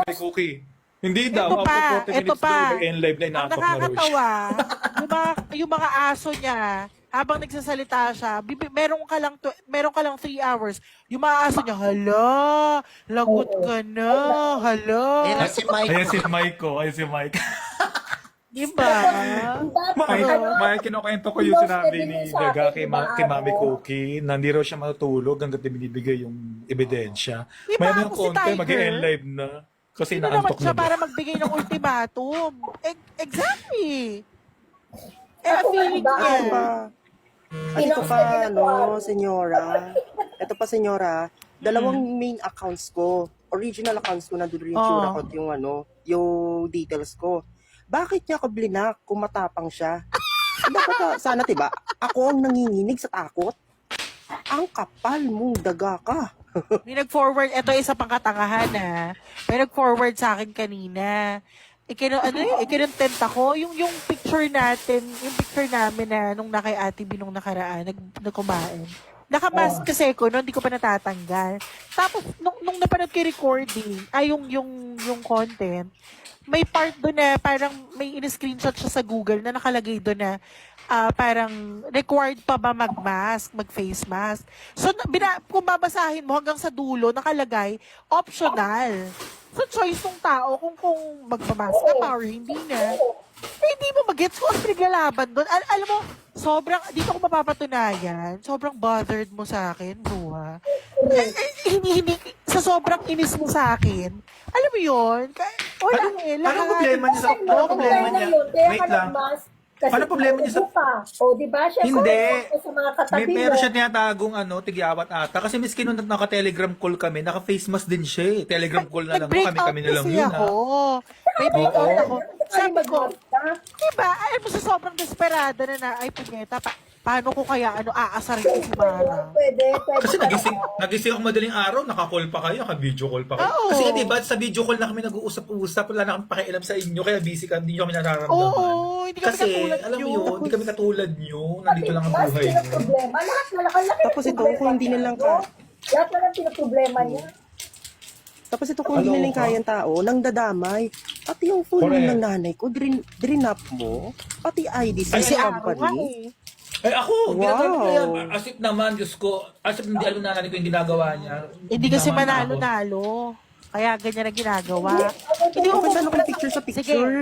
may cookie. Hindi daw, Ito pa, after 40 ito minutes daw, pa. mag-end live na Ang inaantok na raw siya. nakakatawa, yung mga aso niya, habang nagsasalita siya, meron ka lang 3 hours. Yung mga aso niya, hala, lagot ka na, hala. Ayan na si Mike. Ayan si Mike ko, ayan si Mike. Diba? Mike, kinukwento ko yung sinabi ni Daga kay Mami Cookie na hindi raw siya matutulog hanggat binibigay yung ebidensya. Diba Maya yung ako si konti, Tiger? mag-end live na. Kasi Sino naman naantok siya na ba? para magbigay ng ultimatum? Exactly. Ako Feeling ba? niya. Diba? At ito pa, senyora. Ito pa, senyora. Dalawang main accounts ko. Original accounts ko, nandun rin yung Oh. sure account, yung details ko. Bakit niya ako blinak kung matapang siya? Dapat, sana, diba? Ako ang nanginginig sa takot. Ang kapal mong daga ka. May nag-forward, ito isa pang katangahan may nag-forward sa akin kanina. Ikinontent ako, yung picture natin, yung picture namin na nung nakay Ate B nung nakaraan, nagkumain. Nakamask kasi ko, no, hindi ko pa natatanggal. Tapos, nung napanood ko yung recording, yung content, may part doon na parang may in-screenshot siya sa Google na nakalagay doon na parang required pa ba mag-face mask. So, kung babasahin mo hanggang sa dulo, nakalagay, optional. So, choice ng tao kung magmamask ka pa or hindi na. Hindi mo mag-gets kung ang pinaglalaban doon. Alam mo, dito ko mapapatunayan, sobrang bothered mo sa akin, bro, ha? Hindi, sa sobrang inis mo sa akin, alam mo yun, wala Anong problema niya anong problema niya? Wait lang. Ano problema niya O, di ba? Siya Hindi. sa mga katabi mo. Meron siya tinatagong tigyawat ata. Kasi miski nung naka-telegram call kami, naka-face mask din siya eh. Telegram call na lang. Kami na lang kasi yun ako. May break out ako. Sabi ko, diba, alam mo sa sobrang desperada na ay punyeta, paano ko kaya aasarin ko si Mara? Pwede. Kasi nagising ako madaling araw, naka-call pa kayo, naka-video call pa kayo. Oo. Kasi di ba sa video call na kami nag-uusap-usap, wala na kami pakialam sa inyo, kaya busy kami, hindi nyo kami nararamdaman. Oo, hindi kami Kasi, katulad alam mo nyo. yun, hindi kami katulad nyo, nandito lang ang buhay Mas nyo. problema. Lahat na laki Tapos ito, kung hindi nilang Lahat na lang pinaproblema niya. Tapos ito kung hindi nilang kayang tao, nang dadamay. Pati yung phone Correct. ng nanay ko, drinap mo. Pati ID sa Kasi araw nga company. eh. Ako, Wow. ginagawa ko yan. Asip naman, Diyos ko, asip hindi alam na natin ko yung ginagawa niya. Hindi kasi naman ako. manalo-nalo. Kaya ganyan ang ginagawa. Hindi Okay, ko sana kung picture sa picture.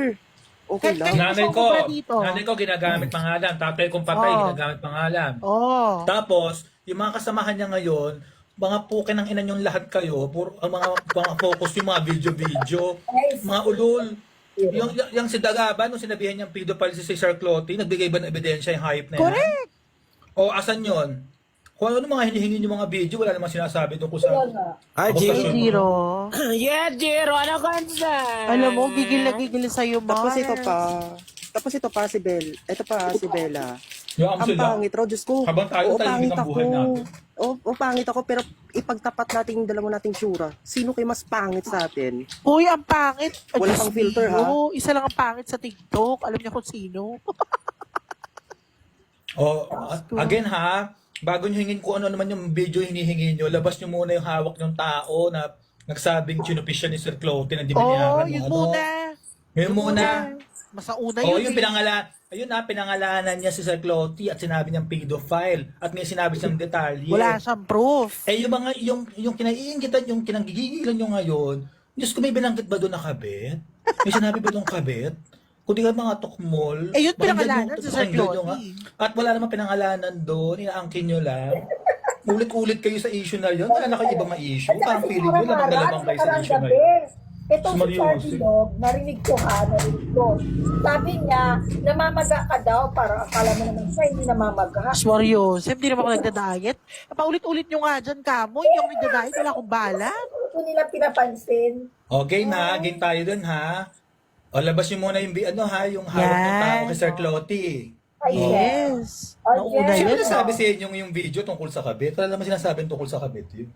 Okay lang. Nanay ko, Gusto ko ba dito? ginagamit pangalan. Tatay kong patay, Oh. ginagamit pangalan. Oh. Tapos, yung mga kasamahan niya ngayon, mga puke ng ina yung lahat kayo, ang mga focus yung mga video, mga ulol. Yung si Dagaba, nung sinabihan niyang pedophile si Sir Cloty, nagbigay ba ng ebidensya yung hype na yan? Correct. O asan yon? Kung ano mga hinihingi yung mga video, wala namang sinasabi tungkol sa... Ah, Jiro. Zero. Yeah, Jiro, ano kansa? Alam mo, gigil na gigil sa'yo, Tapos Mars. ito pa si Bel. Ito pa si Bella. Yung Ang sila. pangit raw, Diyos ko. Habang tayo, tahimik ang buhay natin. Oo, pangit ako, pero ipagtapat natin yung dalawa nating tsura. Sino kayo mas pangit sa atin? Uy, ang pangit. Wala Diyos pang filter, mio. Isa lang ang pangit sa TikTok. Alam niya kung sino. Again ha, bago nyo hingin kung ano naman yung video hinihingi nyo, labas nyo muna yung hawak ng tao na nagsabing chinupis siya ni Sir Cloty na di binayaran Yun mo. muna. Ngayon muna. Masauna Oh, yun. yung pinangalanan niya si Sir Cloty at sinabi niyang pedophile at may sinabi siyang detalye. Wala siyang proof. Yung mga yung kinaiingitan, yung kinanggigilan nyo ngayon, Diyos ko, may binanggit ba doon na kabit? May sinabi ba doon kabit? Kung di ka mga tukmol, Yun pakinggan pinangalanan nyo- si Sir pakinggan nyo nga. Cloty. At wala namang pinangalanan doon, inaangkin nyo lang. Ulit-ulit kayo sa issue na yun. Wala na kayo ibang ma-issue. Parang feeling nyo, lamang-lamang kayo sa issue na yun. Ito si Mario Charlie Jose. Log, narinig ko. Sabi niya, namamaga ka daw, para akala mo naman siya, hindi namamaga. Mario, hindi naman ako nagda-diet. Paulit-ulit nyo nga dyan, kamo. Yung nagda-diet, wala akong bala. Hindi ko nila pinapansin. Okay na, game tayo dun ha. O labas nyo muna yung yung hawak ng Yan. tao kay Sir Cloty. Ay, Yes. Oh, Nauna yes. Sino yun. nasabi sa inyo yung video tungkol sa kabit? Wala naman sinasabi tungkol sa kabit yun.